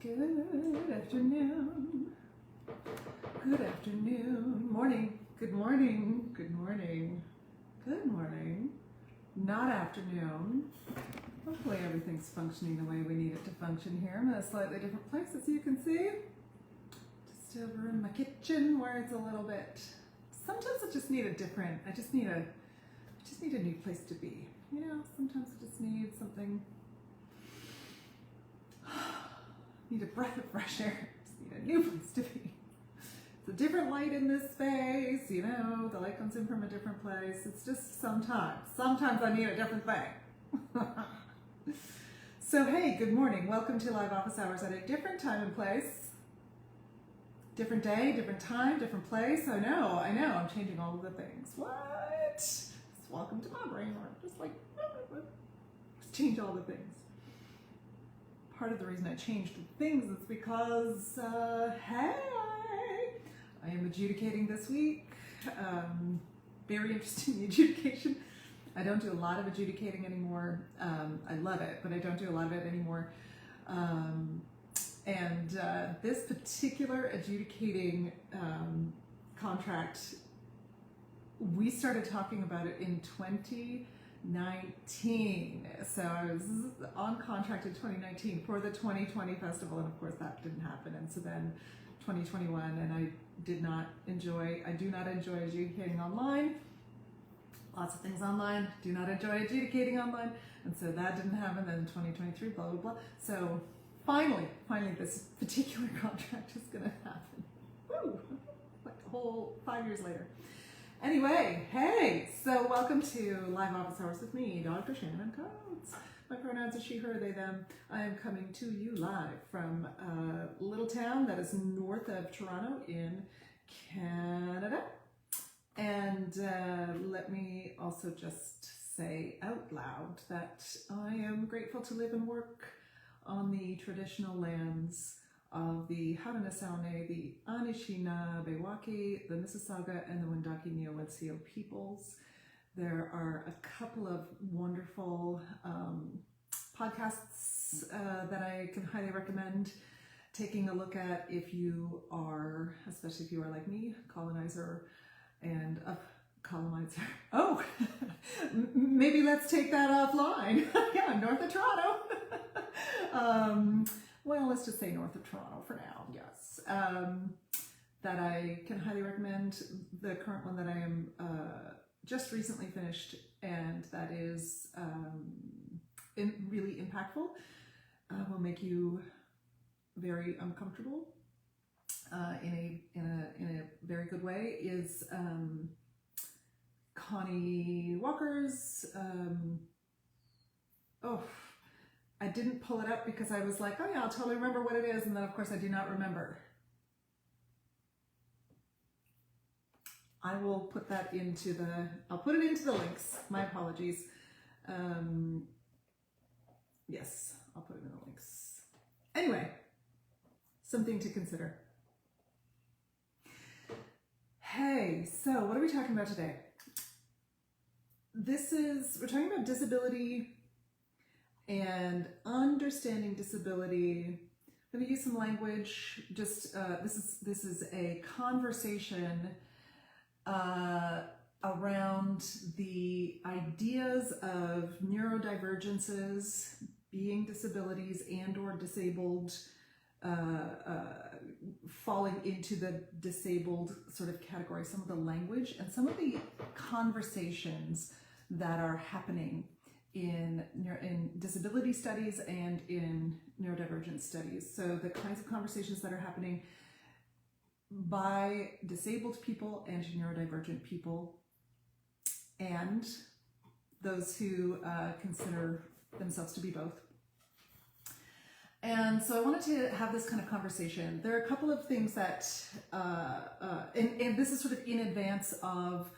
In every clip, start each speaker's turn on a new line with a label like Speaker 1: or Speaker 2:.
Speaker 1: Good afternoon. Good afternoon. Morning. Good morning. Good morning. Good morning. Not afternoon. Hopefully everything's functioning the way we need it to function here. I'm in a slightly different place, as you can see. Just over in my kitchen where it's a little bit... Sometimes I just need a different... I just need a new place to be. You know, sometimes I just need something... Need a breath of fresh air. Just need a new place to be. It's a different light in this space, you know, the light comes in from a different place. It's just sometimes I need a different thing. So hey, good morning. Welcome to Live Office Hours at a different time and place. Different day, different time, different place. I know, I'm changing all of the things. What? Just welcome to my brain work. Just like, just change all the things. Part of the reason I changed things is because, hey, I am adjudicating this week. Very interested in the adjudication. I don't do a lot of adjudicating anymore. I love it, but I don't do a lot of it anymore. This particular adjudicating contract, we started talking about it in 2019. So I was on contract in 2019 for the 2020 festival, and of course that didn't happen. And so then 2021, and I do not enjoy adjudicating online. Lots of things online. Do not enjoy adjudicating online. And so that didn't happen. Then 2023, blah, blah, blah. So finally, this particular contract is going to happen. Woo! Like a whole 5 years later. Anyway, hey, so welcome to Live Office Hours with me, Dr. Shannon Coates. My pronouns are she, her, they, them. I am coming to you live from a little town that is north of Toronto in Canada. And let me also just say out loud that I am grateful to live and work on the traditional lands of the Haudenosaunee, the Anishinaabe, the Mississauga, and the Wendake Neowensio peoples. There are a couple of wonderful podcasts that I can highly recommend taking a look at if you are, especially if you are like me, colonizer and colonizer. Oh, maybe let's take that offline. Yeah, north of Toronto. Well, let's just say north of Toronto for now, yes. That I can highly recommend. The current one that I am just recently finished, and that is really impactful, will make you very uncomfortable in a very good way, is Connie Walker's, I didn't pull it up because I was like, oh yeah, I'll totally remember what it is, and then of course I do not remember. I will put that into I'll put it into the links. My apologies. Yes, I'll put it in the links. Anyway, something to consider. Hey, so what are we talking about today? We're talking about disability and understanding disability. I'm going to use some language. Just this is a conversation around the ideas of neurodivergences, being disabilities and/or disabled, falling into the disabled sort of category. Some of the language and some of the conversations that are happening in disability studies and in neurodivergence studies. So the kinds of conversations that are happening by disabled people and neurodivergent people, and those who consider themselves to be both. And so I wanted to have this kind of conversation. There are a couple of things that, and this is sort of in advance of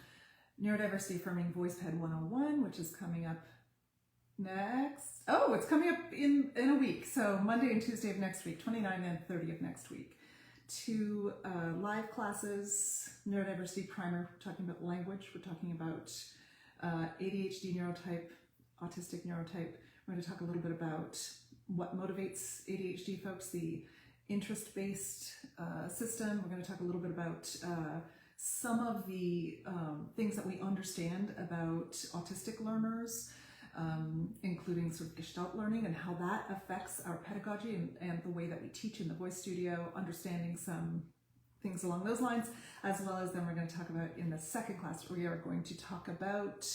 Speaker 1: Neurodiversity-Affirming VoicePed 101, which is coming up next. Oh, it's coming up in a week. So Monday and Tuesday of next week, 29th and 30th next week. 2 live classes, neurodiversity primer, we're talking about language, we're talking about ADHD neurotype, autistic neurotype. We're going to talk a little bit about what motivates ADHD folks, the interest-based system. We're going to talk a little bit about some of the things that we understand about autistic learners, including sort of Gestalt learning and how that affects our pedagogy and the way that we teach in the voice studio, understanding some things along those lines, as well as then we're going to talk about in the second class, we are going to talk about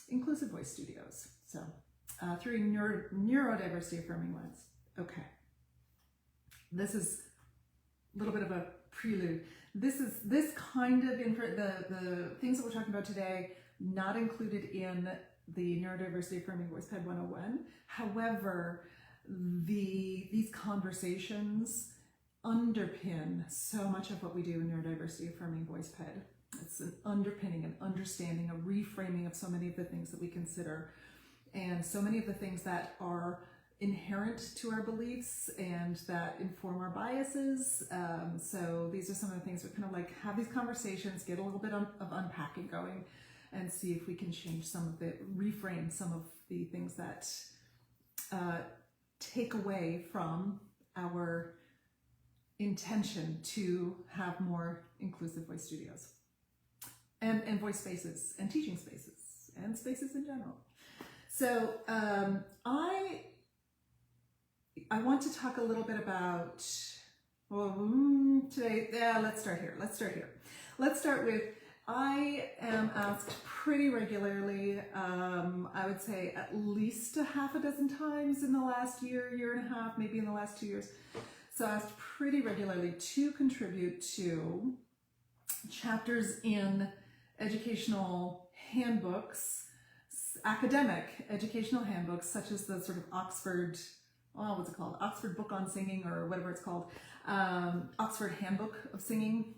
Speaker 1: inclusive voice studios. So through neurodiversity-affirming lens. Okay. This is a little bit of a prelude. This kind of the things that we're talking about today, not included in the Neurodiversity-Affirming VoicePed 101. However, these conversations underpin so much of what we do in Neurodiversity-Affirming VoicePed. It's an underpinning, an understanding, a reframing of so many of the things that we consider, and so many of the things that are inherent to our beliefs and that inform our biases. So these are some of the things we kind of like have these conversations, get a little bit of unpacking going, and see if we can change some of the, reframe some of the things that take away from our intention to have more inclusive voice studios and voice spaces and teaching spaces and spaces in general. So I want to talk a little bit about, today, let's start here. Let's start with, I am asked pretty regularly, I would say at least a half a dozen times in the last year and a half, maybe in the last 2 years. So asked pretty regularly to contribute to chapters in educational handbooks, academic educational handbooks, such as the sort of Oxford, what's it called? Oxford Book on Singing, or whatever it's called. Oxford Handbook of Singing,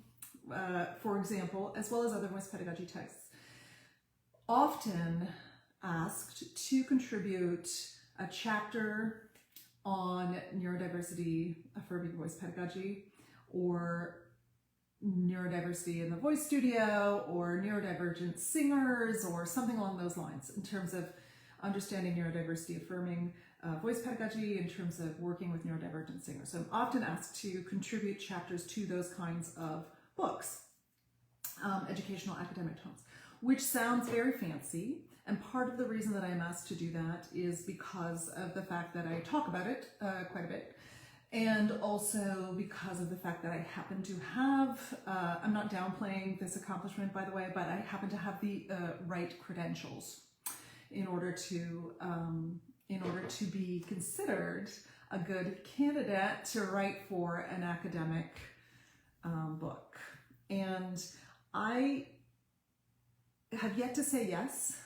Speaker 1: for example, as well as other voice pedagogy texts. Often asked to contribute a chapter on neurodiversity-affirming voice pedagogy, or neurodiversity in the voice studio, or neurodivergent singers, or something along those lines, in terms of understanding neurodiversity-affirming voice pedagogy, in terms of working with neurodivergent singers. So I'm often asked to contribute chapters to those kinds of books, educational academic tones, which sounds very fancy. And part of the reason that I'm asked to do that is because of the fact that I talk about it quite a bit, and also because of the fact that I happen to have, I'm not downplaying this accomplishment, by the way, but I happen to have the right credentials in order to be considered a good candidate to write for an academic book. And I have yet to say yes.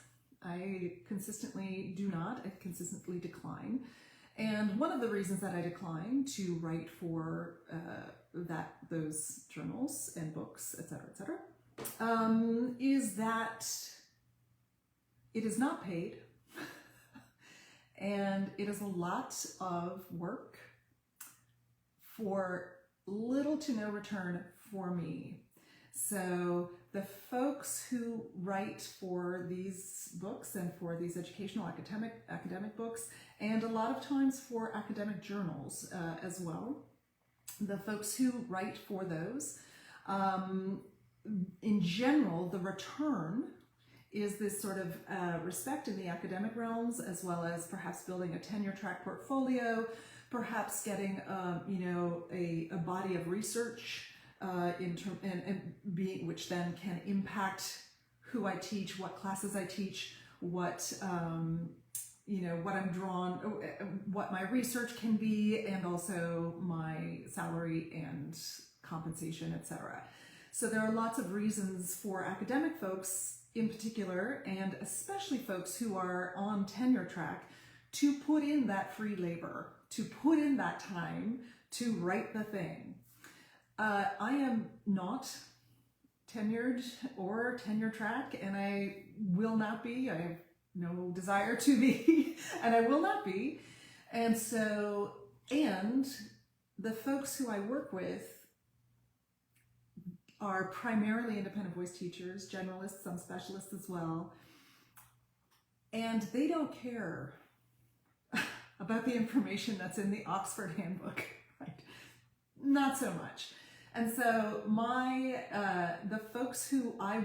Speaker 1: I consistently do not. I consistently decline. And one of the reasons that I decline to write for those journals and books, etc., is that it is not paid, and it is a lot of work for little to no return for me. So the folks who write for these books and for these educational academic books, and a lot of times for academic journals as well, the folks who write for those, in general, the return is this sort of respect in the academic realms, as well as perhaps building a tenure track portfolio, perhaps getting a body of research which then can impact who I teach, what classes I teach, what what I'm drawn, what my research can be, and also my salary and compensation, etc. So there are lots of reasons for academic folks in particular, and especially folks who are on tenure track, to put in that free labor, to put in that time to write the thing. I am not tenured or tenure track, and I will not be. I have no desire to be, and I will not be. And so, and the folks who I work with are primarily independent voice teachers, generalists, some specialists as well, and they don't care about the information that's in the Oxford Handbook, right? Not so much. And so the folks who I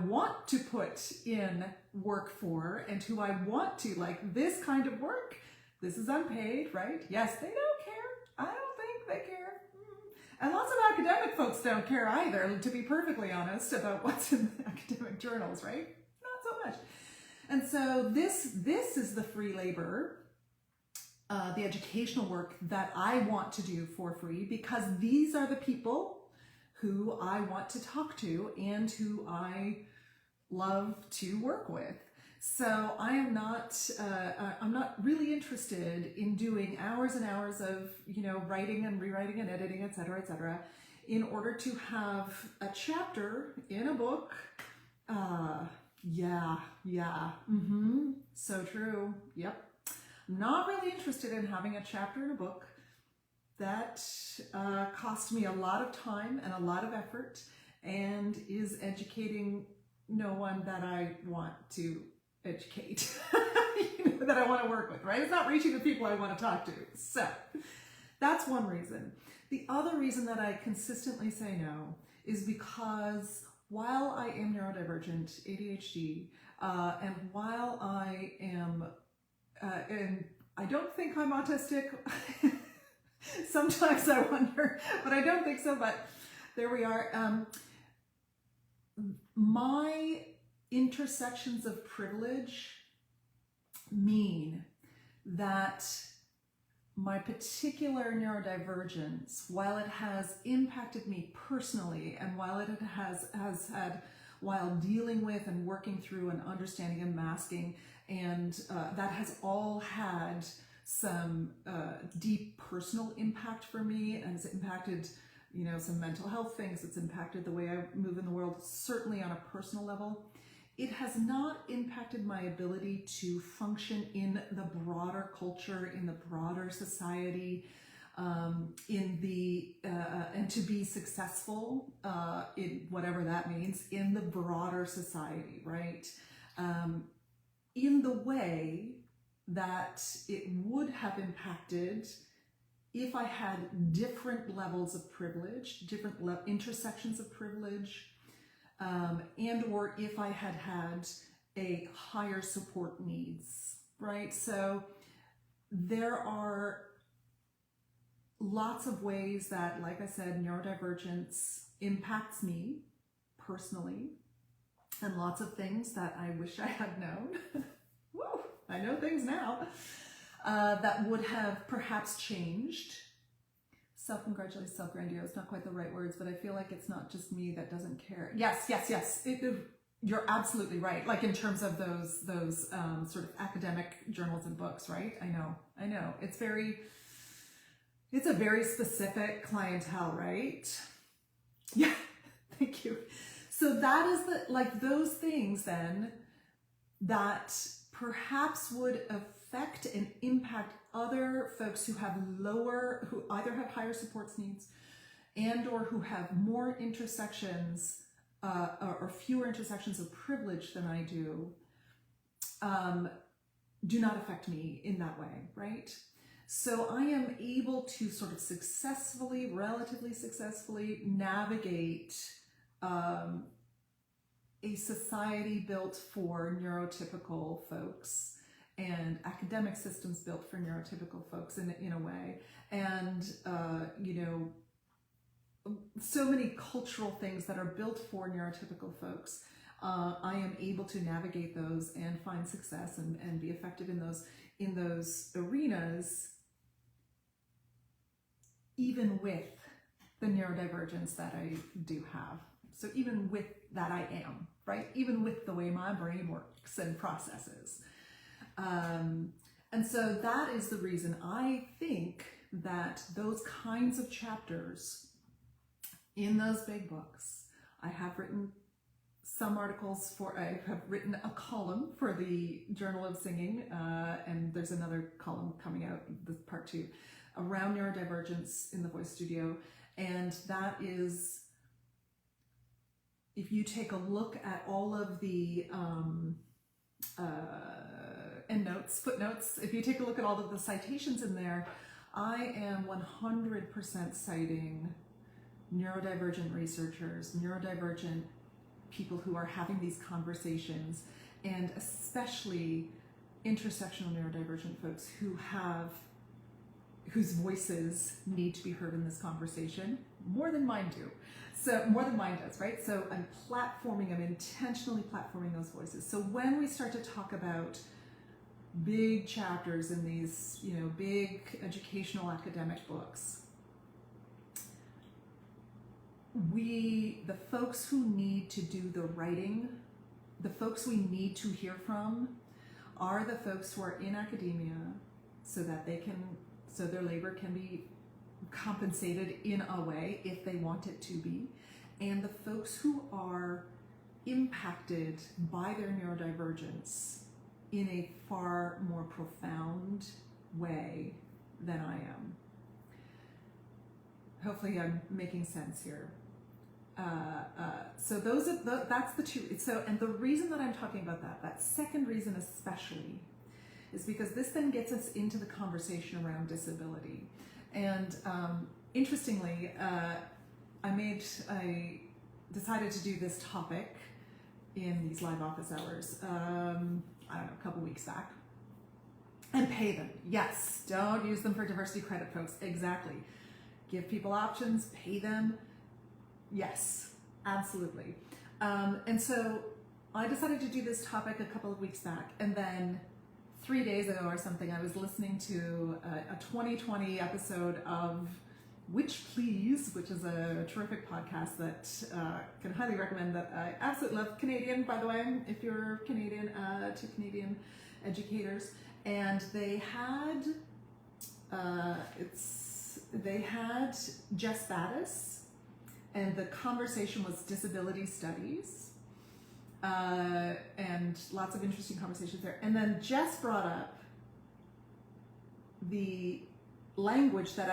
Speaker 1: want to put in work for and who I want to, like, this kind of work, this is unpaid, right? Yes, they don't care. I don't think they care. And lots of academic folks don't care either, to be perfectly honest, about what's in the academic journals, right? Not so much. And so this is the free labor, the educational work that I want to do for free, because these are the people who I want to talk to and who I love to work with. So I am not, I'm not really interested in doing hours and hours of, writing and rewriting and editing, etc., in order to have a chapter in a book. So true. Yep. I'm not really interested in having a chapter in a book that cost me a lot of time and a lot of effort and is educating no one that I want to educate, that I want to work with, right? It's not reaching the people I want to talk to. So that's one reason. The other reason that I consistently say no is because while I am neurodivergent, ADHD, and while I am, and I don't think I'm autistic, sometimes I wonder, but I don't think so, but there we are. My intersections of privilege mean that my particular neurodivergence, while it has impacted me personally, and while it has had, while dealing with and working through and understanding and masking, and that has all had some deep personal impact for me, and has impacted, some mental health things. It's impacted the way I move in the world, certainly on a personal level. It has not impacted my ability to function in the broader culture, in the broader society, and to be successful in whatever that means in the broader society, right? In the way that it would have impacted if I had different levels of privilege, different intersections of privilege, and or if I had had a higher support needs, right? So there are lots of ways that, like I said, neurodivergence impacts me personally, and lots of things that I wish I had known. Woo, I know things now that would have perhaps changed. Self-congratulate, self-grandiose, not quite the right words, but I feel like it's not just me that doesn't care. Yes. You're absolutely right. Like in terms of those sort of academic journals and books, right? I know. It's a very specific clientele, right? Yeah, thank you. So that is those things then that perhaps would affect and impact other folks who either have higher supports needs and or who have more intersections or fewer intersections of privilege than I do not affect me in that way, right? So I am able to sort of relatively successfully navigate a society built for neurotypical folks and academic systems built for neurotypical folks in a way. And, so many cultural things that are built for neurotypical folks. I am able to navigate those and find success and be effective in those arenas, even with the neurodivergence that I do have. So even with that I am, right? Even with the way my brain works and processes. And so that is the reason I think that those kinds of chapters in those big books, I have written some articles I have written a column for the Journal of Singing, and there's another column coming out, this part 2, around neurodivergence in the voice studio. And that is, if you take a look at all of the endnotes notes, footnotes, if you take a look at all of the citations in there, I am 100% citing neurodivergent researchers, neurodivergent people who are having these conversations, and especially intersectional neurodivergent folks whose voices need to be heard in this conversation more than mine do. So more than mine does, right? So I'm intentionally platforming those voices. So when we start to talk about big chapters in these, big educational academic books, the folks who need to do the writing, the folks we need to hear from are the folks who are in academia so their labor can be compensated in a way if they want it to be, and the folks who are impacted by their neurodivergence in a far more profound way than I am. Hopefully I'm making sense here. So that's the two. So, and the reason that I'm talking about that second reason especially, is because this then gets us into the conversation around disability. And interestingly, I decided to do this topic in these live office hours, a couple weeks back, and pay them. Yes, don't use them for diversity credit, folks. Exactly. Give people options, pay them. Yes, absolutely. And so I decided to do this topic a couple of weeks back, and then 3 days ago or something, I was listening to a 2020 episode of Which Please, which is a terrific podcast that can highly recommend, that I absolutely love. Canadian, by the way, if you're Canadian, to Canadian educators. And they had Jes Battis, and the conversation was disability studies. And lots of interesting conversations there. And then Jes brought up the language that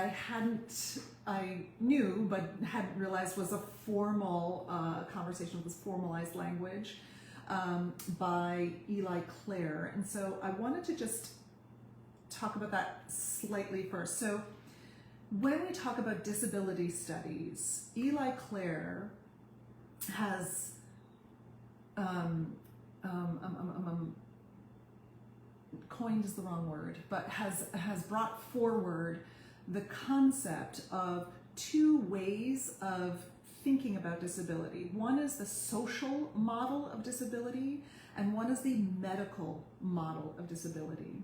Speaker 1: I knew but hadn't realized was a formal conversation, was formalized language by Eli Clare. And so I wanted to just talk about that slightly first. So when we talk about disability studies, Eli Clare has coined is the wrong word, but has brought forward the concept of two ways of thinking about disability. One is the social model of disability, and one is the medical model of disability.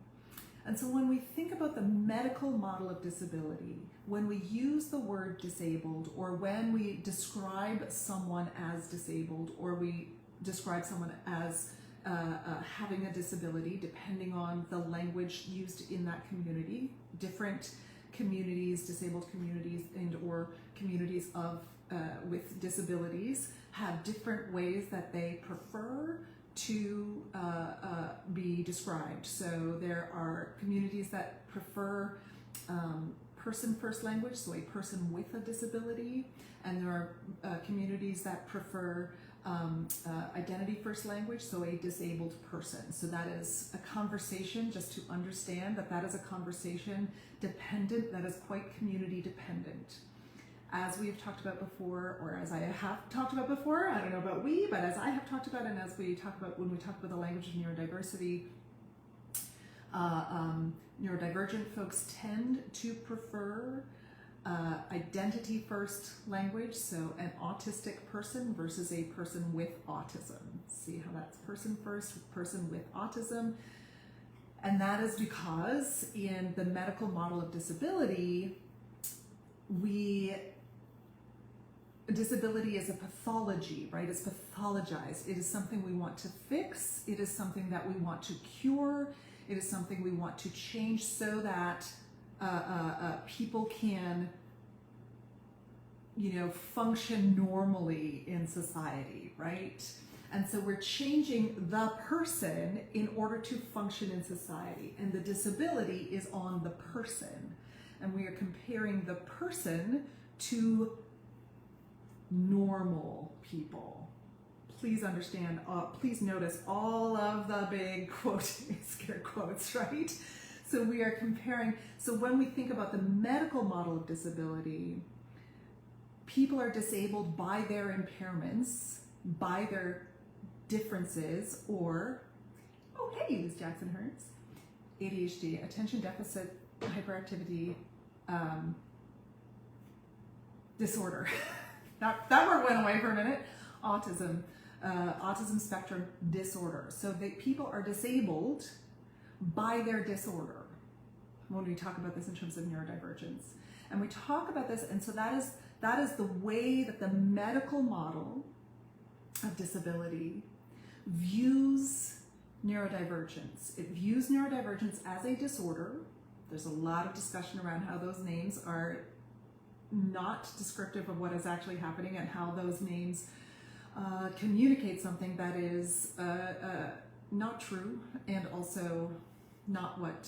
Speaker 1: And so when we think about the medical model of disability, when we use the word disabled, or when we describe someone as disabled, or we describe someone as having a disability, depending on the language used in that community, different communities, disabled communities and or communities with disabilities have different ways that they prefer to be described. So there are communities that prefer person-first language, so a person with a disability, and there are communities that prefer identity-first language, so a disabled person. So that is a conversation, just to understand that is a conversation dependent, that is quite community dependent. As we have talked about before, or as I have talked about before, I don't know about we, but as I have talked about, and as we talk about when we talk about the language of neurodiversity, neurodivergent folks tend to prefer identity-first language, so an autistic person versus a person with autism. See how that's person first, person with autism. And that is because in the medical model of disability, disability is a pathology, right? It's pathologized. It is something we want to fix. It is something that we want to cure. It is something we want to change so that people can, function normally in society, right? And so we're changing the person in order to function in society. And the disability is on the person. And we are comparing the person to normal people, please understand, please notice all of the big scare quotes, right? So we are comparing, so when we think about the medical model of disability, people are disabled by their impairments, by their differences, or, oh hey, Liz Jackson-Hurts, ADHD, attention deficit hyperactivity disorder. that word went away for a minute. Autism, autism spectrum disorder. So that people are disabled by their disorder when we talk about this in terms of neurodivergence. And we talk about this, and so that is the way that the medical model of disability views neurodivergence. It views neurodivergence as a disorder. There's a lot of discussion around how those names are not descriptive of what is actually happening and how those names communicate something that is not true, and also not what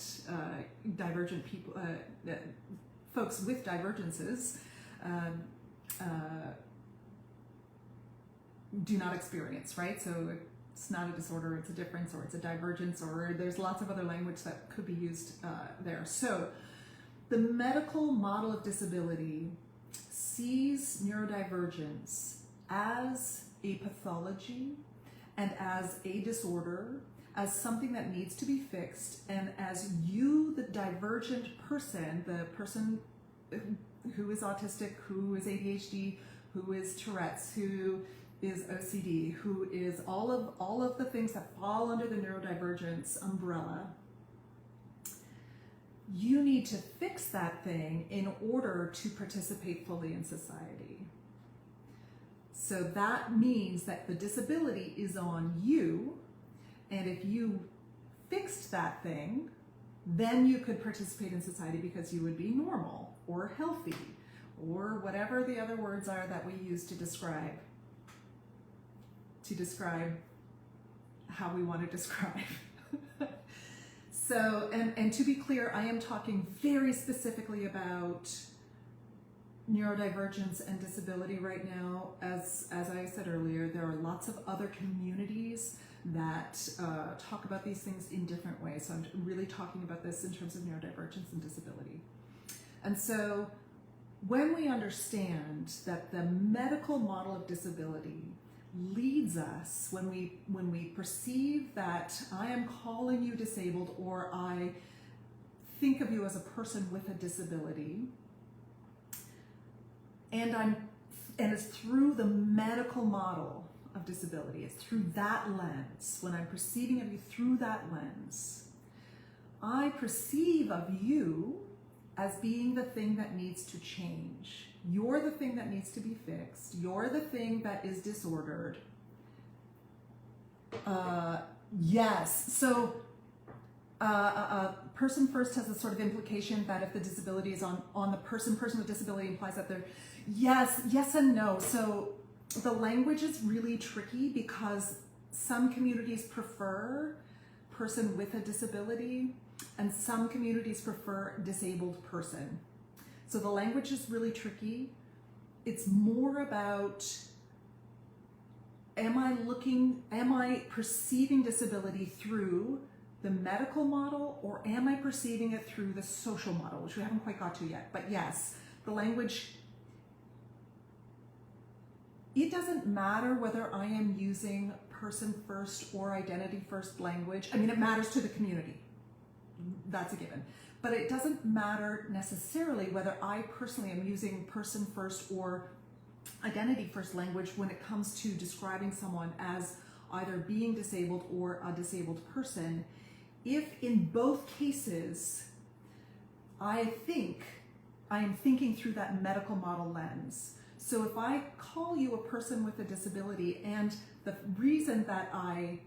Speaker 1: divergent people, folks with divergences do not experience, right? So it's not a disorder, it's a difference, or it's a divergence, or there's lots of other language that could be used there. So the medical model of disability sees neurodivergence as a pathology and as a disorder, as something that needs to be fixed, and as you, the divergent person, the person who is autistic, who is ADHD, who is Tourette's, who is OCD, who is all of the things that fall under the neurodivergence umbrella, you need to fix that thing in order to participate fully in society. So that means that the disability is on you, and if you fixed that thing, then you could participate in society because you would be normal or healthy or whatever the other words are that we use to describe how we want to describe. So, and to be clear, I am talking very specifically about neurodivergence and disability right now. As I said earlier, there are lots of other communities that talk about these things in different ways. So I'm really talking about this in terms of neurodivergence and disability. And so when we understand that the medical model of disability leads us, when we perceive that I am calling you disabled, or I think of you as a person with a disability, and it's through the medical model of disability, it's through that lens, when I'm perceiving of you through that lens, I perceive of you as being the thing that needs to change. You're the thing that needs to be fixed. You're the thing that is disordered. Yes, so person first has a sort of implication that if the disability is on the person with disability implies that they're, yes and no. So the language is really tricky because some communities prefer person with a disability and some communities prefer disabled person. So the language is really tricky. It's more about, am I perceiving disability through the medical model, or am I perceiving it through the social model, which we haven't quite got to yet. But yes, the language, it doesn't matter whether I am using person first or identity first language. I mean, it matters to the community. That's a given. But it doesn't matter necessarily whether I personally am using person first or identity first language when it comes to describing someone as either being disabled or a disabled person, if in both cases I am thinking through that medical model lens. So if I call you a person with a disability, and the reason that I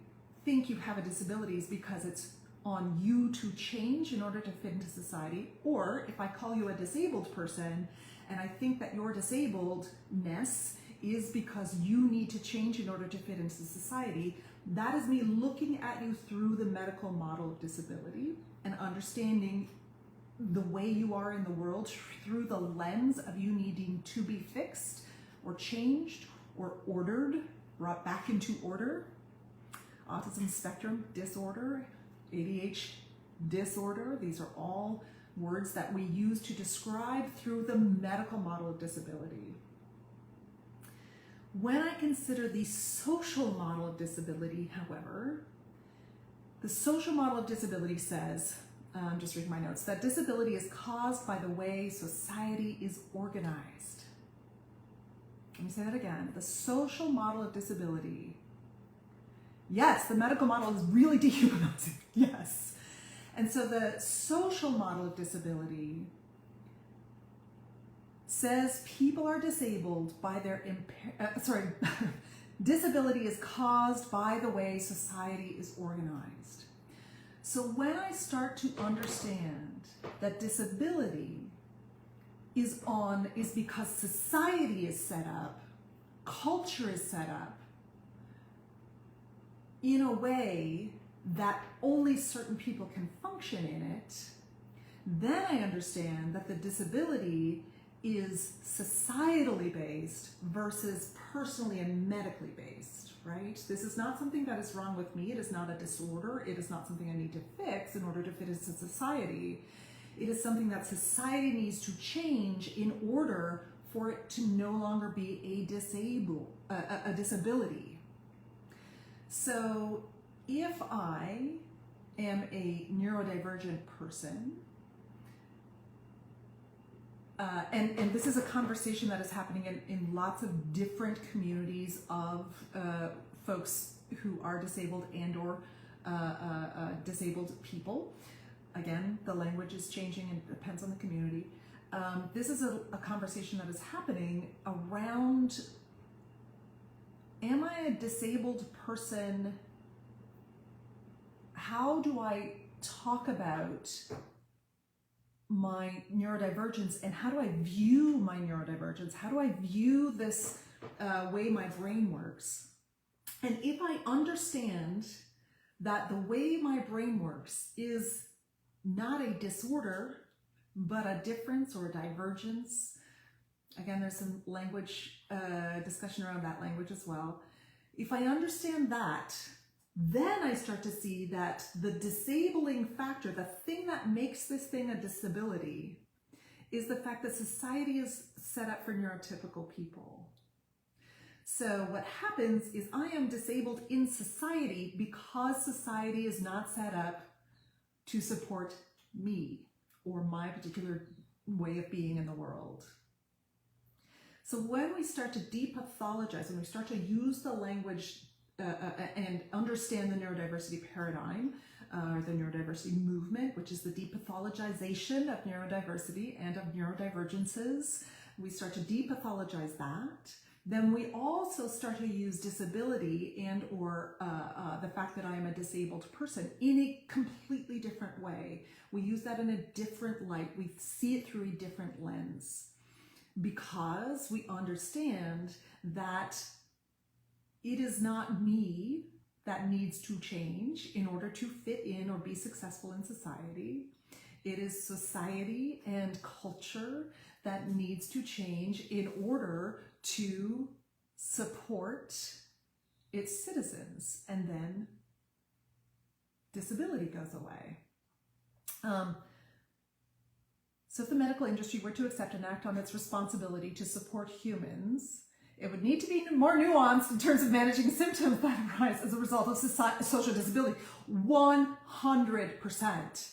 Speaker 1: think you have a disability is because it's on you to change in order to fit into society, or if I call you a disabled person and I think that your disabledness is because you need to change in order to fit into society, that is me looking at you through the medical model of disability and understanding the way you are in the world through the lens of you needing to be fixed or changed or ordered brought back into order. Autism spectrum disorder, ADHD disorder, these are all words that we use to describe through the medical model of disability. When I consider the social model of disability, however, the social model of disability says, just reading my notes, that disability is caused by the way society is organized. Let me say that again. The social model of disability. Yes, the medical model is really dehumanizing. Yes. And so the social model of disability says people are disabled by their disability is caused by the way society is organized. So when I start to understand that disability is because society is set up, culture is set up in a way that only certain people can function in it, then I understand that the disability is societally based versus personally and medically based, right? This is not something that is wrong with me. It is not a disorder. It is not something I need to fix in order to fit into society. It is something that society needs to change in order for it to no longer be a disability. So if I am a neurodivergent person, and this is a conversation that is happening in lots of different communities of folks who are disabled and or disabled people. Again, the language is changing and it depends on the community. This is a conversation that is happening around, am I a disabled person? How do I talk about my neurodivergence and how do I view my neurodivergence? How do I view this way my brain works? And if I understand that the way my brain works is not a disorder, but a difference or a divergence, again, there's some language discussion around that language as well. If I understand that, then I start to see that the disabling factor, the thing that makes this thing a disability, is the fact that society is set up for neurotypical people. So what happens is I am disabled in society because society is not set up to support me or my particular way of being in the world. So when we start to depathologize, when we start to use the language and understand the neurodiversity paradigm, the neurodiversity movement, which is the depathologization of neurodiversity and of neurodivergences, we start to depathologize that. Then we also start to use disability and or the fact that I am a disabled person in a completely different way. We use that in a different light. We see it through a different lens because we understand that it is not me that needs to change in order to fit in or be successful in society. It is society and culture that needs to change in order to support its citizens, and then disability goes away. So if the medical industry were to accept and act on its responsibility to support humans, it would need to be more nuanced in terms of managing symptoms that arise as a result of social disability. 100%.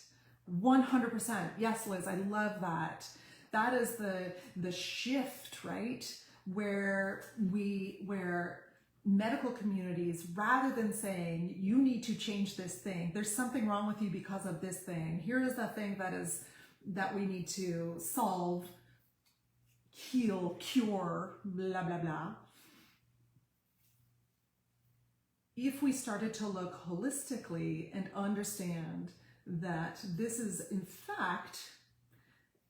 Speaker 1: 100%. Yes, Liz, I love that. That is the shift, right? Where medical communities, rather than saying, you need to change this thing, there's something wrong with you because of this thing, here is the thing that we need to solve, heal, cure, blah, blah, blah. If we started to look holistically and understand that this is, in fact,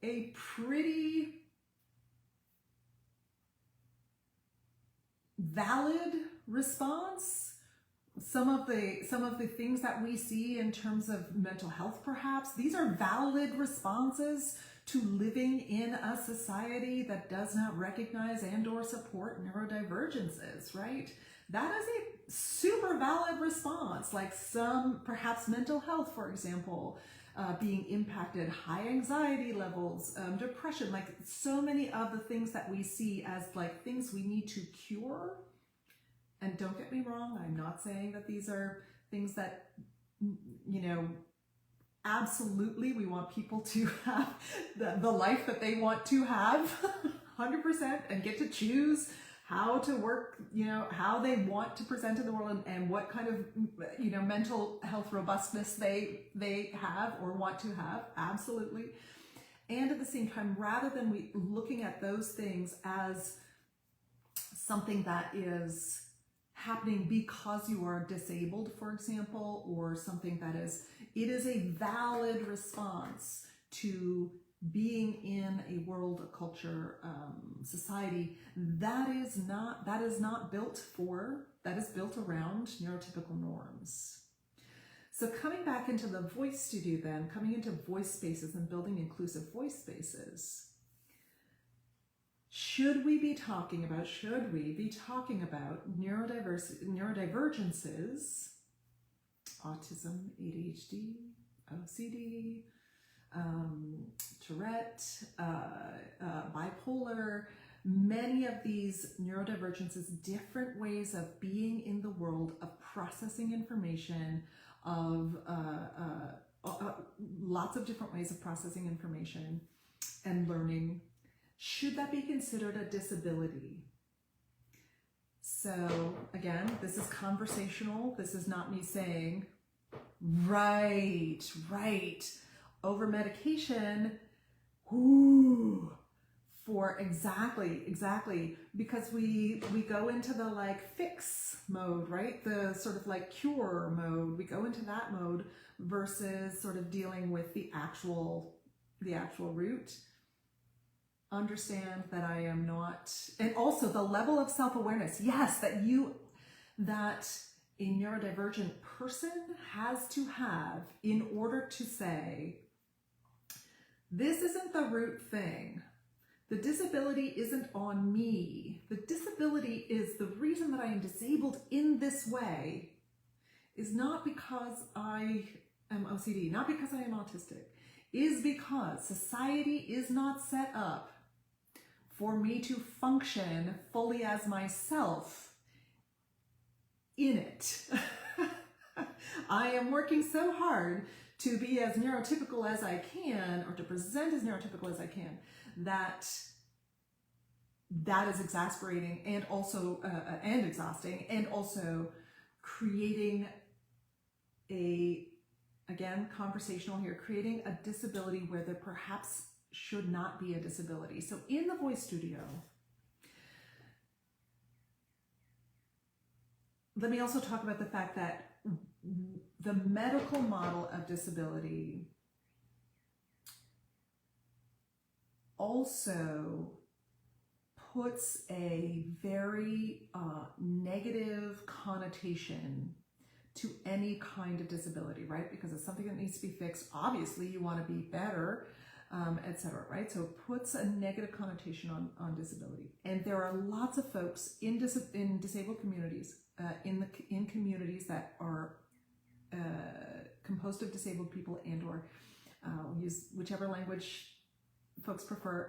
Speaker 1: a pretty valid response. Some of the things that we see in terms of mental health, perhaps, these are valid responses to living in a society that does not recognize and or support neurodivergences, right? that is a super valid response. Like some, perhaps mental health, for example, being impacted, high anxiety levels, depression, like so many of the things that we see as like things we need to cure. And don't get me wrong, I'm not saying that these are things that, you know, absolutely we want people to have the life that they want to have 100% and get to choose how to work, you know, how they want to present in the world, and what kind of, you know, mental health robustness they have or want to have, absolutely. And at the same time, rather than we looking at those things as something that is happening because you are disabled, for example, or something that is, it is a valid response to being in a world, a culture, society that is not built for, that is built around neurotypical norms. So coming back into the voice studio then, coming into voice spaces and building inclusive voice spaces, should we be talking about neurodivergences, autism, ADHD, OCD, Tourette, bipolar, many of these neurodivergences, different ways of being in the world, of processing information, of lots of different ways of processing information and learning. Should that be considered a disability? So again, this is conversational. This is not me saying, right. Over medication, for exactly, because we go into the like fix mode, right? The sort of like cure mode. We go into that mode versus sort of dealing with the actual root. Understand that I am not, and also the level of self-awareness, yes, that a neurodivergent person has to have in order to say, this isn't the root thing. The disability isn't on me. The disability is the reason that I am disabled in this way is not because I am OCD, not because I am autistic, is because society is not set up for me to function fully as myself in it. I am working so hard to be as neurotypical as I can, or to present as neurotypical as I can, that is exasperating and also and exhausting, and also creating again, conversational here, creating a disability where there perhaps should not be a disability. So in the voice studio, let me also talk about the fact that the medical model of disability also puts a very negative connotation to any kind of disability, right? Because it's something that needs to be fixed. Obviously, you want to be better, etc., right? So it puts a negative connotation on disability. And there are lots of folks in disabled communities, in communities that are composed of disabled people, and or use whichever language folks prefer,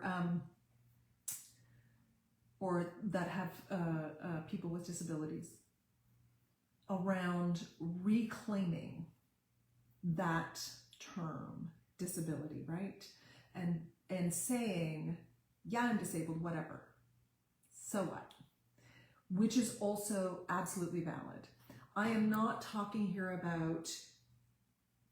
Speaker 1: or that have people with disabilities, around reclaiming that term disability, right? And saying, yeah, I'm disabled, whatever. So what? Which is also absolutely valid. I am not talking here about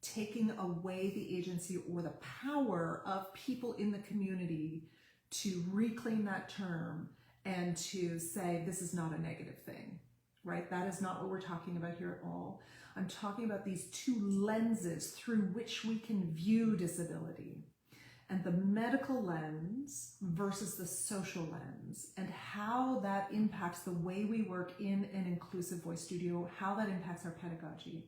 Speaker 1: taking away the agency or the power of people in the community to reclaim that term and to say this is not a negative thing, right? That is not what we're talking about here at all. I'm talking about these two lenses through which we can view disability, and the medical lens versus the social lens, and how that impacts the way we work in an inclusive voice studio, how that impacts our pedagogy.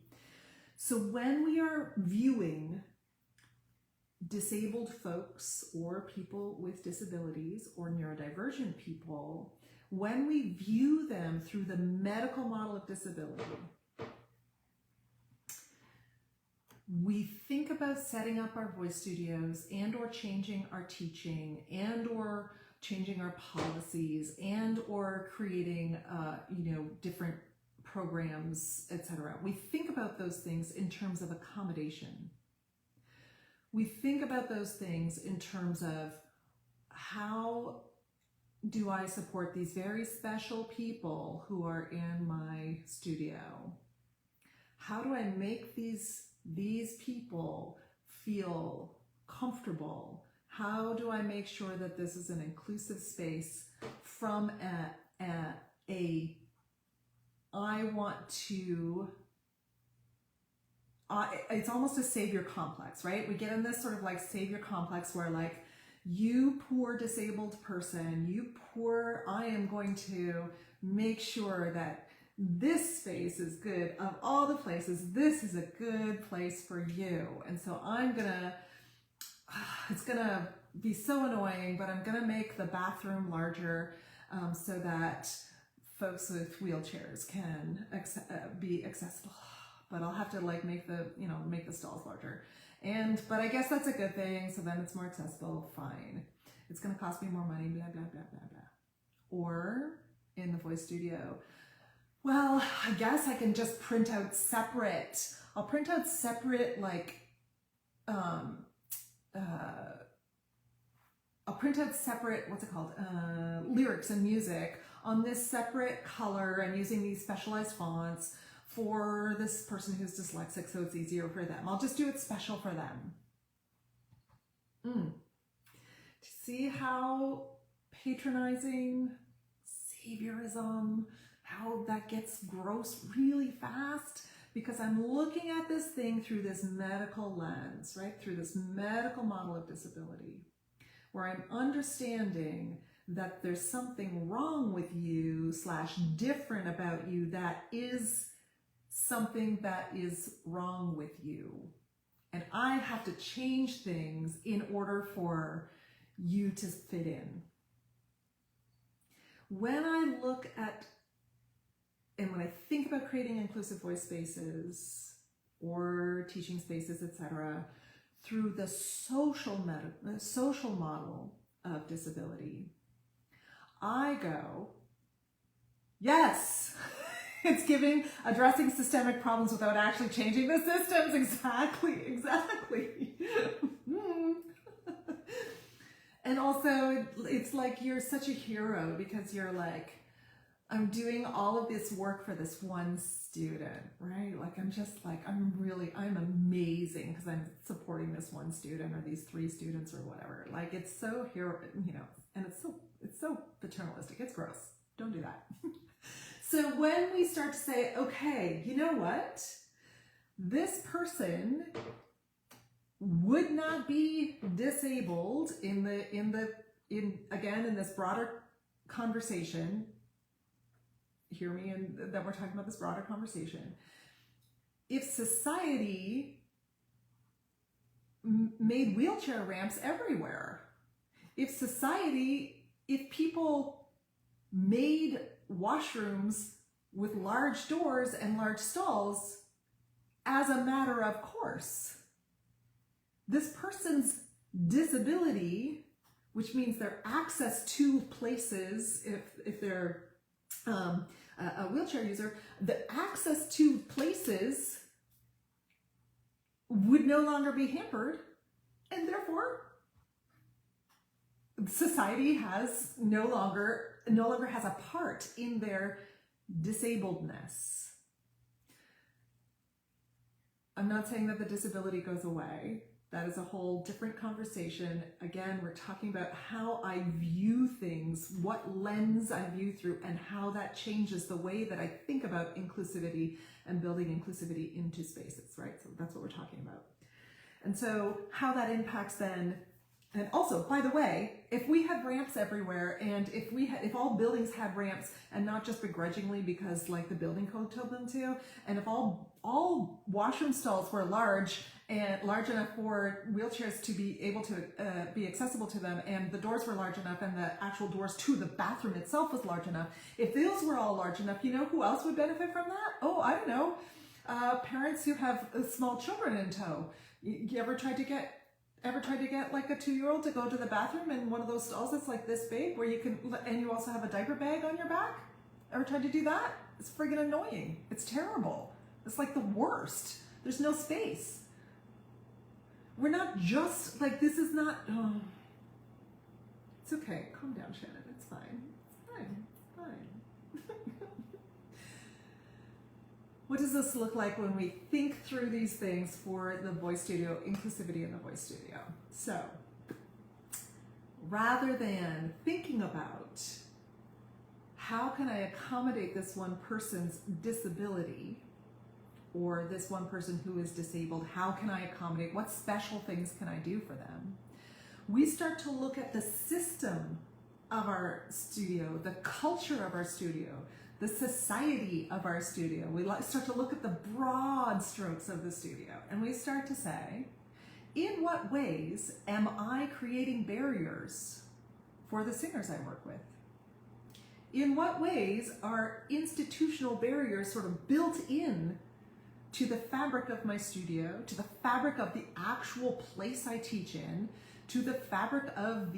Speaker 1: So when we are viewing disabled folks or people with disabilities or neurodivergent people, when we view them through the medical model of disability, we think about setting up our voice studios and or changing our teaching and or changing our policies and or creating different programs, etc. We think about those things in terms of accommodation. We think about those things in terms of how do I support these very special people who are in my studio? How do I make these people feel comfortable? How do I make sure that this is an inclusive space from it's almost a savior complex, right? We get in this sort of like savior complex where like, you poor disabled person, I am going to make sure that this space is good. Of all the places, this is a good place for you. And so it's gonna be so annoying, but I'm gonna make the bathroom larger so that folks with wheelchairs can be accessible. But I'll have to like make the stalls larger. But I guess that's a good thing, so then it's more accessible, fine. It's gonna cost me more money, blah, blah, blah, blah, blah. Or in the voice studio, well, I guess I can just print out separate. I'll print out separate lyrics and music on this separate color and using these specialized fonts for this person who's dyslexic, so it's easier for them. I'll just do it special for them. See how patronizing, saviorism, how that gets gross really fast? Because I'm looking at this thing through this medical lens, right? Through this medical model of disability, where I'm understanding that there's something wrong with you / different about you that is something that is wrong with you. And I have to change things in order for you to fit in. When I look at, and when I think about creating inclusive voice spaces or teaching spaces, etc., through the social model of disability, I go, yes, it's addressing systemic problems without actually changing the systems. Exactly. And also, it's like you're such a hero because you're like, I'm doing all of this work for this one student, right? Like I'm amazing because I'm supporting this one student or these 3 students or whatever. Like it's so hero, and it's so paternalistic. It's gross. Don't do that. So when we start to say, okay, you know what? This person would not be disabled in this broader conversation. Hear me, and that we're talking about this broader conversation. If society made wheelchair ramps everywhere, if people made washrooms with large doors and large stalls as a matter of course, this person's disability, which means their access to places, if they're a wheelchair user, the access to places would no longer be hampered, and therefore society has no longer has a part in their disabledness. I'm not saying that the disability goes away. That is a whole different conversation. Again, we're talking about how I view things, what lens I view through, and how that changes the way that I think about inclusivity and building inclusivity into spaces, right? So that's what we're talking about. And so how that impacts then And also, by the way, if we had ramps everywhere, and if all buildings had ramps, and not just begrudgingly because like the building code told them to, and if all washroom stalls were large enough for wheelchairs to be able to be accessible to them, and the doors were large enough, and the actual doors to the bathroom itself was large enough, if those were all large enough, you know who else would benefit from that? Oh, I don't know, parents who have small children in tow. You ever tried to get like a 2-year-old to go to the bathroom in one of those stalls that's like this big, where you can, and you also have a diaper bag on your back? Ever tried to do that? It's friggin' annoying. It's terrible. It's like the worst. There's no space. We're not just like, this is not, oh. It's okay. Calm down, Shannon. It's fine. It's fine. It's fine. What does this look like when we think through these things for the voice studio, inclusivity in the voice studio? So, rather than thinking about how can I accommodate this one person's disability, or this one person who is disabled, how can I accommodate, what special things can I do for them? We start to look at the system of our studio, the culture of our studio, the society of our studio. We start to look at the broad strokes of the studio, and we start to say, in what ways am I creating barriers for the singers I work with? In what ways are institutional barriers sort of built in to the fabric of my studio, to the fabric of the actual place I teach in, to the fabric of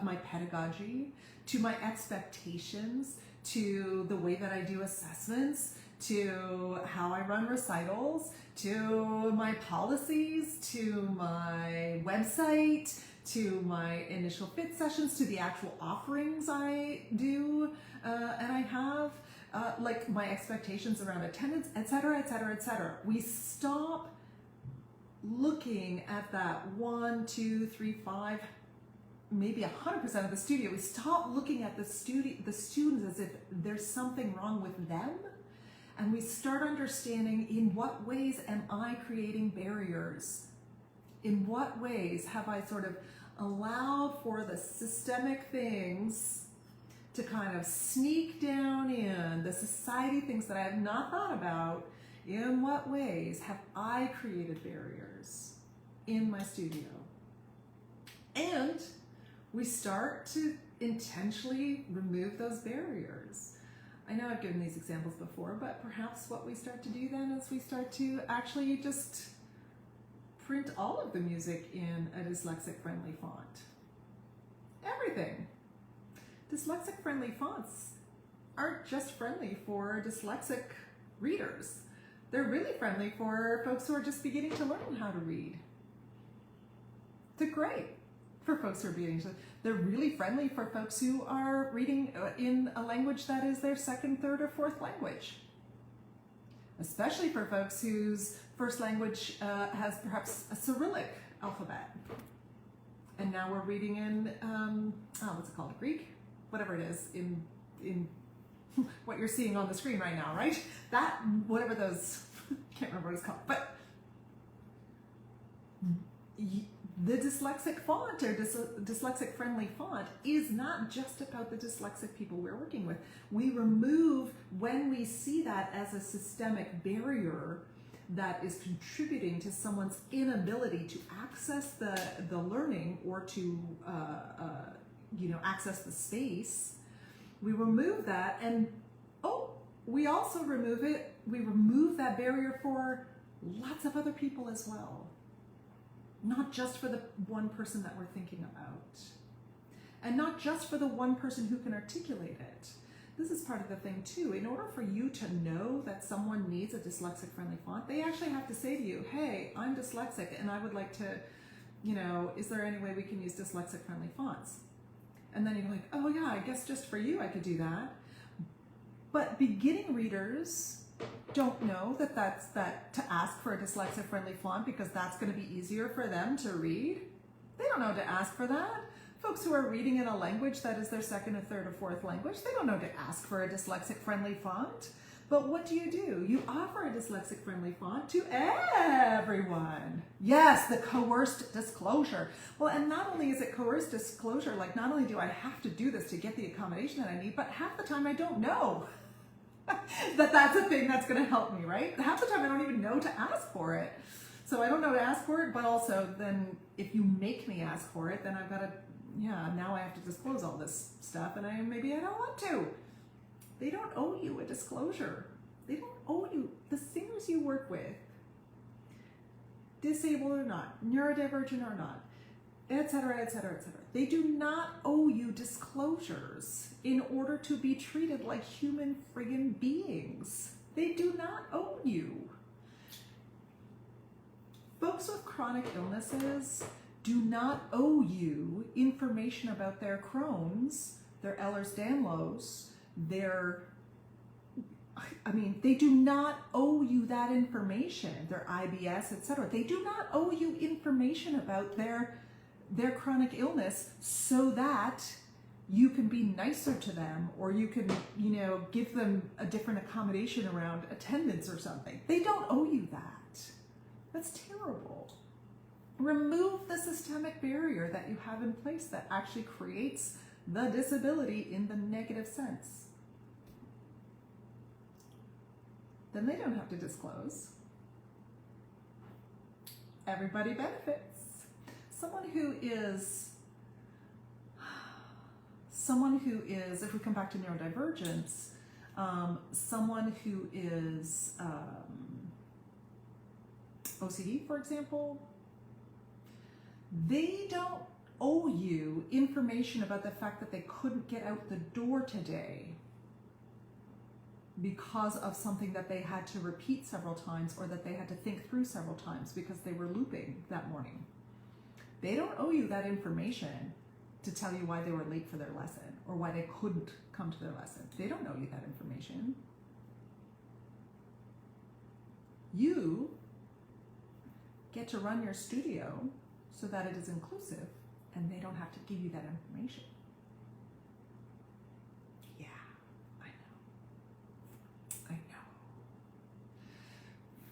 Speaker 1: my pedagogy, to my expectations, to the way that I do assessments, to how I run recitals, to my policies, to my website, to my initial fit sessions, to the actual offerings I do and I have, like my expectations around attendance, etc., etc., etc. We stop looking at that 1, 2, 3, 5, maybe 100% of the studio. We stop looking at the students as if there's something wrong with them, and we start understanding, in what ways am I creating barriers? In what ways have I sort of allowed for the systemic things to kind of sneak down in, the society things that I have not thought about? In what ways have I created barriers in my studio? And we start to intentionally remove those barriers. I know I've given these examples before, but perhaps what we start to do then is we start to actually just print all of the music in a dyslexic-friendly font. Everything. Dyslexic-friendly fonts aren't just friendly for dyslexic readers. They're really friendly for folks who are just beginning to learn how to read. They're great for folks who are beginning to. They're really friendly for folks who are reading in a language that is their second, third, or fourth language. Especially for folks whose first language has perhaps a Cyrillic alphabet. And now we're reading in, what's it called, Greek? Whatever it is, in what you're seeing on the screen right now, right? That, whatever those, can't remember what it's called, but the dyslexic font or dyslexic friendly font is not just about the dyslexic people we're working with. We remove, when we see that as a systemic barrier that is contributing to someone's inability to access the learning or to access the space, we remove that, and we also remove that barrier for lots of other people as well. Not just for the one person that we're thinking about. And not just for the one person who can articulate it. This is part of the thing too. In order for you to know that someone needs a dyslexic-friendly font, they actually have to say to you, hey, I'm dyslexic and I would like to, is there any way we can use dyslexic-friendly fonts? And then you're like, oh yeah, I guess just for you I could do that. But beginning readers don't know that to ask for a dyslexic-friendly font because that's going to be easier for them to read. They don't know to ask for that. Folks who are reading in a language that is their second or third or fourth language, they don't know to ask for a dyslexic-friendly font. But what do? You offer a dyslexic-friendly font to everyone. Yes, the coerced disclosure. Well, and not only is it coerced disclosure, like not only do I have to do this to get the accommodation that I need, but half the time I don't know that that's a thing that's going to help me, right? Half the time I don't even know to ask for it. So I don't know to ask for it, but also then if you make me ask for it, then I've got to, now I have to disclose all this stuff, and maybe I don't want to. They don't owe you a disclosure. They don't owe you, the singers you work with, disabled or not, neurodivergent or not, etc., etc., etc. They do not owe you disclosures in order to be treated like human friggin' beings. They do not owe you. Folks with chronic illnesses do not owe you information about their Crohn's, their Ehlers-Danlos, they do not owe you that information, their IBS, etc. They do not owe you information about their chronic illness so that you can be nicer to them, or you can, give them a different accommodation around attendance or something. They don't owe you that. That's terrible. Remove the systemic barrier that you have in place that actually creates the disability in the negative sense. Then they don't have to disclose. Everybody benefits. Someone who is, if we come back to neurodivergence, someone who is OCD, for example, they don't owe you information about the fact that they couldn't get out the door today because of something that they had to repeat several times, or that they had to think through several times because they were looping that morning. They don't owe you that information to tell you why they were late for their lesson or why they couldn't come to their lesson. They don't owe you that information. You get to run your studio so that it is inclusive, and they don't have to give you that information. Yeah, I know.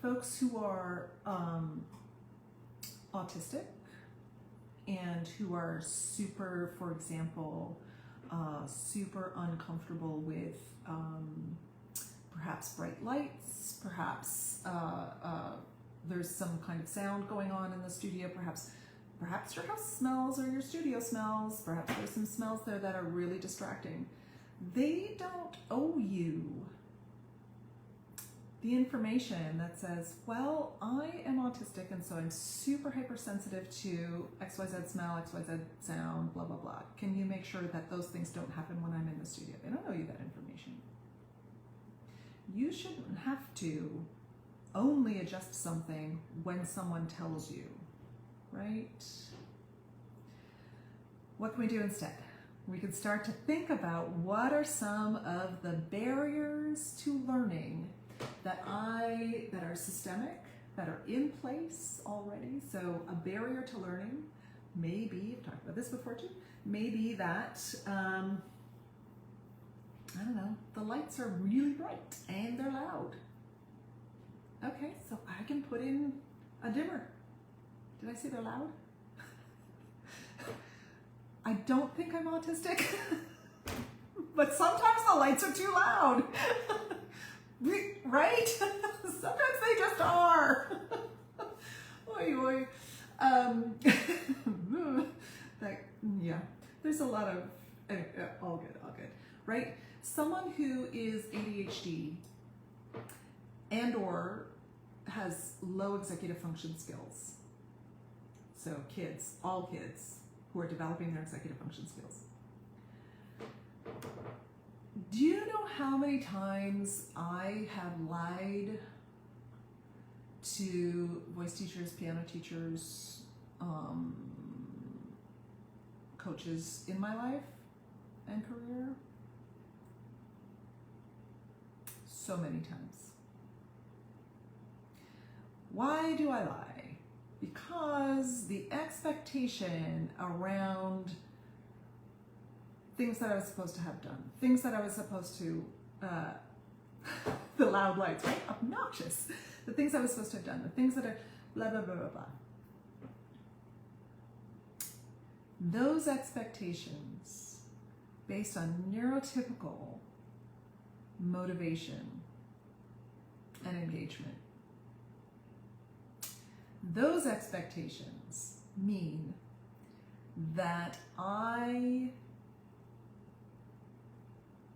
Speaker 1: Folks who are autistic and who are super, for example, super uncomfortable with perhaps bright lights, perhaps there's some kind of sound going on in the studio, perhaps your house smells or your studio smells, perhaps there's some smells there that are really distracting. They don't owe you the information that says, well, I am autistic and so I'm super hypersensitive to XYZ smell, XYZ sound, blah, blah, blah. Can you make sure that those things don't happen when I'm in the studio? They don't owe you that information. You shouldn't have to only adjust something when someone tells you, right? What can we do instead? We can start to think about what are some of the barriers to learning that are systemic, that are in place already. So a barrier to learning may be, I've talked about this before too, maybe that, I don't know, the lights are really bright and they're loud. Okay, so I can put in a dimmer. Did I say they're loud? I don't think I'm autistic, but sometimes the lights are too loud. Right? Sometimes they just are. Oy, oy. Yeah, there's a lot of, all good, right? Someone who is ADHD and or has low executive function skills. So kids, all kids who are developing their executive function skills. Do you know how many times I have lied to voice teachers, piano teachers, coaches in my life and career? So many times. Why do I lie? Because the expectation around things that I was supposed to have done, things that I was supposed to the loud lights, right? Obnoxious. The things I was supposed to have done, the things that are blah, blah, blah, blah, blah. Those expectations based on neurotypical motivation and engagement. Those expectations mean that I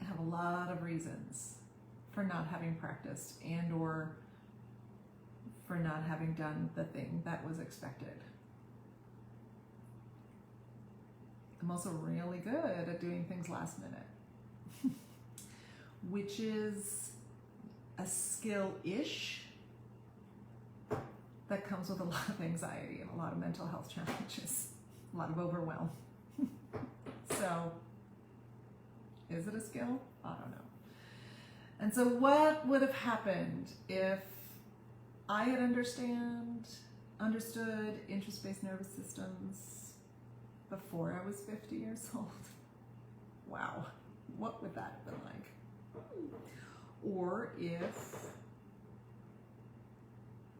Speaker 1: have a lot of reasons for not having practiced and or for not having done the thing that was expected. I'm also really good at doing things last minute, which is a skill-ish that comes with a lot of anxiety and a lot of mental health challenges, a lot of overwhelm. So, is it a skill? I don't know. And so what would have happened if I had understood interest-based nervous systems before I was 50 years old? Wow, what would that have been like? Or if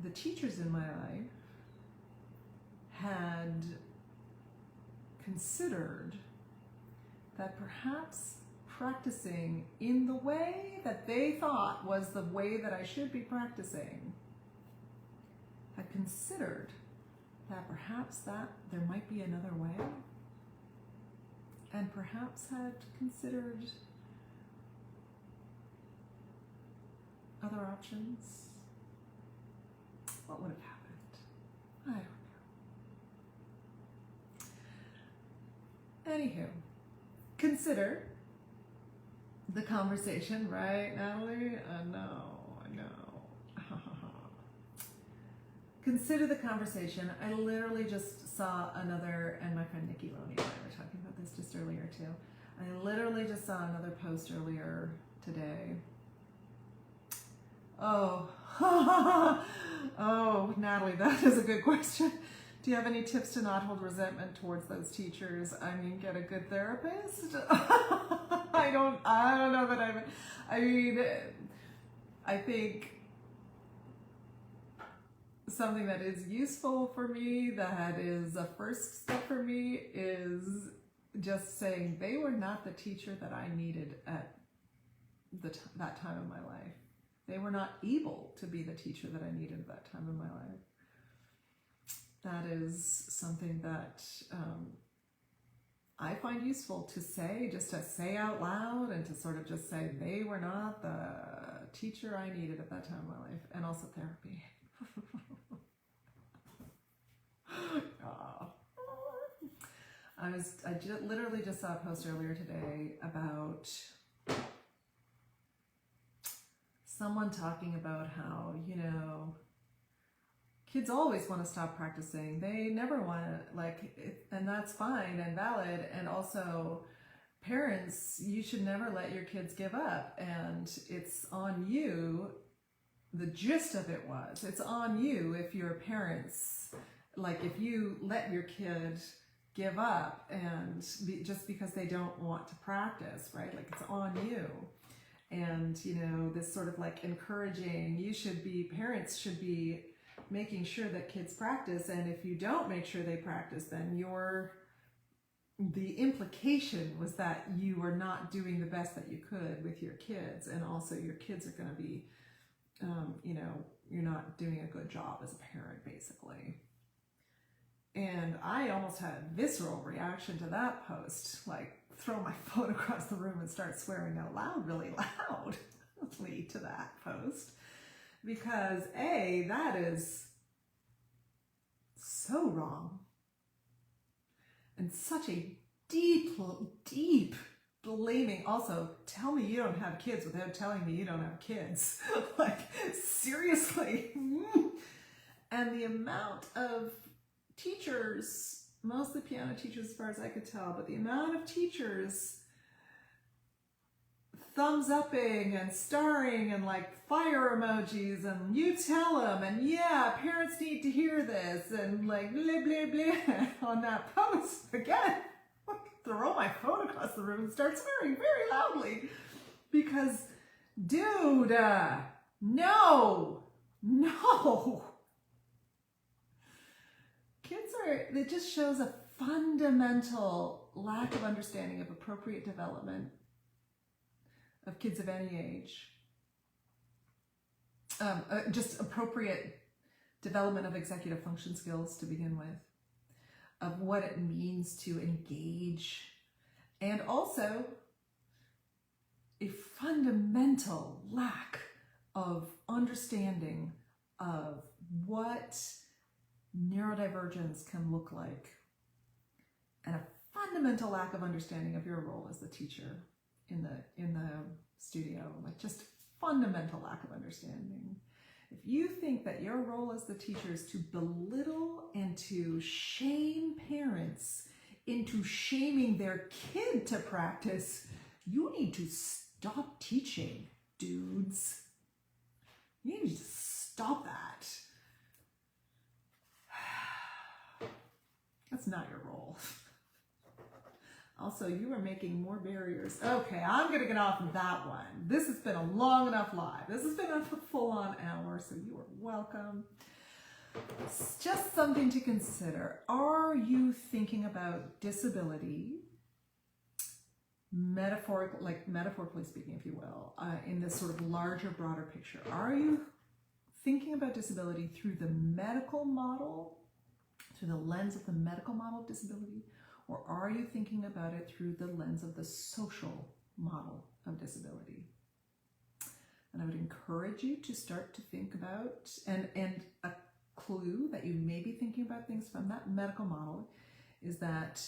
Speaker 1: the teachers in my life had considered that perhaps practicing in the way that they thought was the way that I should be practicing, had considered that perhaps that there might be another way, and perhaps had considered other options, what would have happened? I don't know. Anywho, consider the conversation, right, Natalie? I know. Consider the conversation. I literally just saw another, and my friend Nikki Loney and I were talking about this just earlier too. I literally just saw another post earlier today. Oh, oh, Natalie, that is a good question. Do you have any tips to not hold resentment towards those teachers? I mean, get a good therapist? I don't know that I think something that is useful for me, that is a first step for me, is just saying they were not the teacher that I needed at that time of my life. They were not able to be the teacher that I needed at that time of my life. That is something that I find useful to say, just to say out loud and to sort of just say they were not the teacher I needed at that time of my life. And also therapy. Literally just saw a post earlier today about someone talking about how, kids always want to stop practicing. They never want to, and that's fine and valid. And also, parents, you should never let your kids give up. And it's on you. The gist of it was, it's on you if your parents, if you let your kid give up and just because they don't want to practice, right? It's on you. And, this sort of encouraging, parents should be making sure that kids practice. And if you don't make sure they practice, then the implication was that you were not doing the best that you could with your kids. And also your kids are going to be, you're not doing a good job as a parent, basically. And I almost had a visceral reaction to that post, throw my phone across the room and start swearing out loud, really loudly to that post. Because that is so wrong. And such a deep blaming. Also, tell me you don't have kids without telling me you don't have kids. Seriously. And the amount of teachers, mostly piano teachers as far as I could tell, but the amount of teachers thumbs upping and starring and fire emojis and you tell them and yeah, parents need to hear this and blah, blah, blah on that post. Again, throw my phone across the room and start swearing very loudly because Dude, no. Kids it just shows a fundamental lack of understanding of appropriate development of kids of any age. Just appropriate development of executive function skills to begin with, of what it means to engage, and also a fundamental lack of understanding of what neurodivergence can look like, and a fundamental lack of understanding of your role as the teacher in the studio, like just fundamental lack of understanding. If you think that your role as the teacher is to belittle and to shame parents into shaming their kid to practice, you need to stop teaching, dudes. You need to stop that. That's not your role. Also, you are making more barriers. Okay, I'm going to get off of that one. This has been a long enough live. This has been a full-on hour, so you are welcome. It's just something to consider. Are you thinking about disability, metaphorically speaking, if you will, in this sort of larger, broader picture? Are you thinking about disability through the medical model, through the lens of the medical model of disability? Or are you thinking about it through the lens of the social model of disability? And I would encourage you to start to think about, and a clue that you may be thinking about things from that medical model is that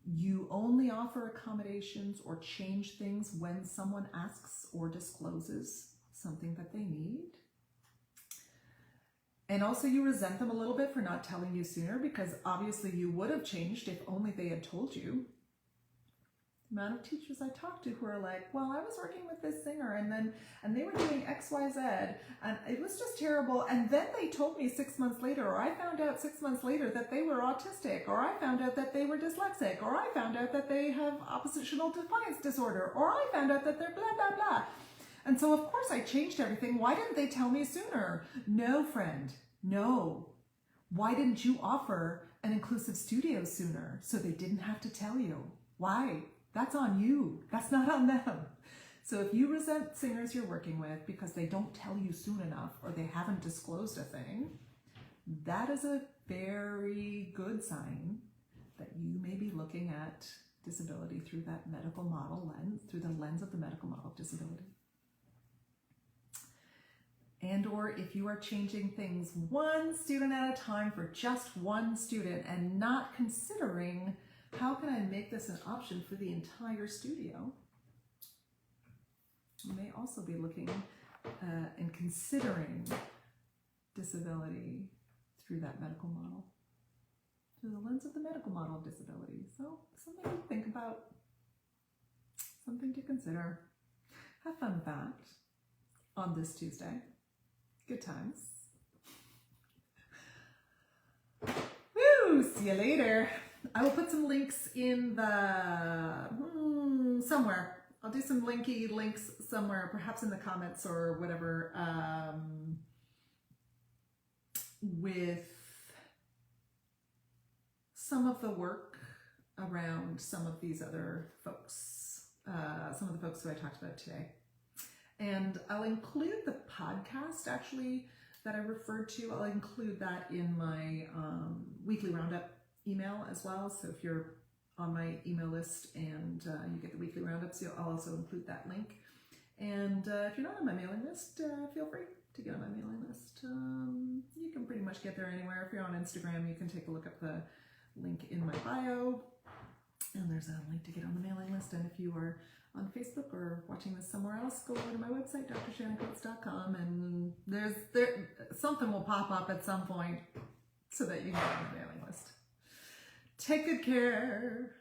Speaker 1: you only offer accommodations or change things when someone asks or discloses something that they need. And also you resent them a little bit for not telling you sooner, because obviously you would have changed if only they had told you. The amount of teachers I talked to who are like, well, I was working with this singer and they were doing X, Y, Z, and it was just terrible. And then they told me 6 months later, or I found out 6 months later that they were autistic, or I found out that they were dyslexic, or I found out that they have oppositional defiance disorder, or I found out that they're blah, blah, blah. And so, of course, I changed everything. Why didn't they tell me sooner? No, friend, no. Why didn't you offer an inclusive studio sooner so they didn't have to tell you? Why? That's on you. That's not on them. So if you resent singers you're working with because they don't tell you soon enough or they haven't disclosed a thing, that is a very good sign that you may be looking at disability through that medical model lens, through the lens of the medical model of disability. And or if you are changing things one student at a time for just one student and not considering, how can I make this an option for the entire studio? You may also be looking and considering disability through that medical model, through the lens of the medical model of disability. So something to think about, something to consider. Have fun with that on this Tuesday. Good times. Woo! See you later. I will put some links in the somewhere. I'll do some links somewhere, perhaps in the comments or whatever, with some of the work around some of these other folks, some of the folks who I talked about today. And I'll include the podcast actually that I referred to. I'll include that in my weekly roundup email as well. So if you're on my email list and you get the weekly roundups, I'll also include that link. And if you're not on my mailing list, feel free to get on my mailing list. You can pretty much get there anywhere. If you're on Instagram, you can take a look at the link in my bio. And there's a link to get on the mailing list. And if you are on Facebook or watching this somewhere else, go over to my website, drshannoncoates.com, and something will pop up at some point so that you can get on the mailing list. Take good care.